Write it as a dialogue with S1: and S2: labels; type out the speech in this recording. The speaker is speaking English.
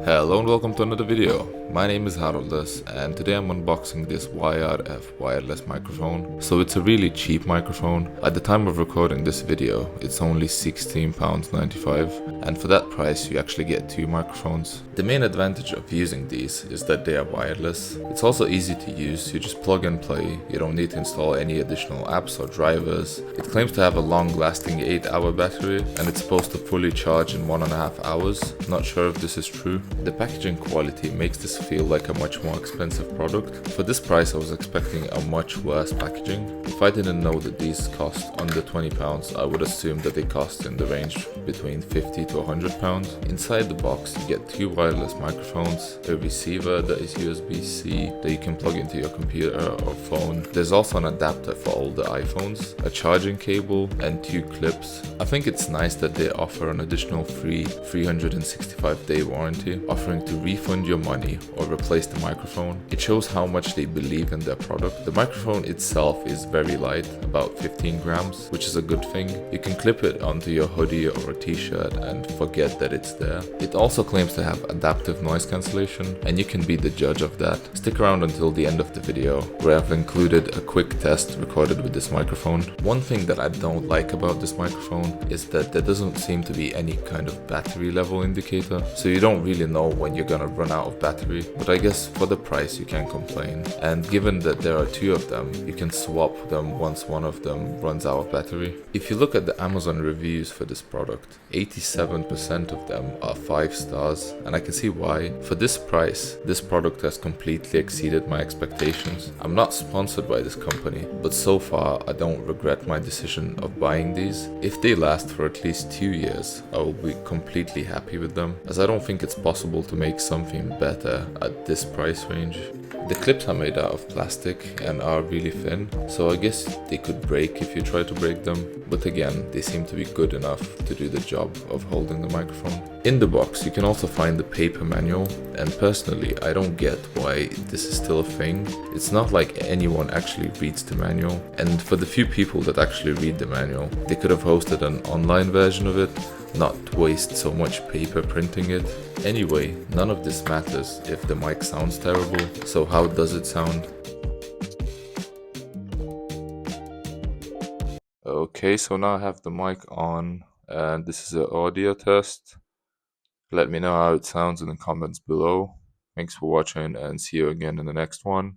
S1: Hello and welcome to another video. My name is Haroldus and today I'm unboxing this YRF wireless microphone. So it's a really cheap microphone. At the time of recording this video, it's only £16.95 and for that price you actually get two microphones. The main advantage of using these is that they are wireless. It's also easy to use, you just plug and play, you don't need to install any additional apps or drivers. It claims to have a long-lasting 8-hour battery and it's supposed to fully charge in 1.5 hours. Not sure if this is true. The packaging quality makes this feel like a much more expensive product. For this price I was expecting a much worse packaging. If I didn't know that these cost under £20, I would assume that they cost in the range between £50 to £100. Inside the box you get two wireless microphones, a receiver that is USB-C that you can plug into your computer or phone. There's also an adapter for all the iPhones, a charging cable and two clips. I think it's nice that they offer an additional free 365-day warranty, offering to refund your money or replace the microphone. It shows how much they believe in their product. The microphone itself is very light, about 15 grams, which is a good thing. You can clip it onto your hoodie or a t-shirt and forget that it's there. It also claims to have adaptive noise cancellation, and you can be the judge of that. Stick around until the end of the video, where I've included a quick test recorded with this microphone. One thing that I don't like about this microphone is that there doesn't seem to be any kind of battery level indicator, so you don't really know when you're gonna run out of battery, but I guess for the price you can't complain. And given that there are two of them, you can swap them once one of them runs out of battery. If you look at the Amazon reviews for this product, 87% of them are 5 stars, and I can see why. For this price, this product has completely exceeded my expectations. I'm not sponsored by this company, but so far I don't regret my decision of buying these. If they last for at least 2 years, I will be completely happy with them, as I don't think it's possible to make something better at this price range. The clips are made out of plastic and are really thin, so I guess they could break if you try to break them, but again, they seem to be good enough to do the job of holding the microphone. In the box, you can also find the paper manual, and personally, I don't get why this is still a thing. It's not like anyone actually reads the manual, and for the few people that actually read the manual, they could have hosted an online version of it, not waste so much paper printing it. Anyway, none of this matters if the mic sounds terrible, so how does it sound? Okay, so now I have the mic on, and this is an audio test. Let me know how it sounds in the comments below. Thanks for watching and see you again in the next one.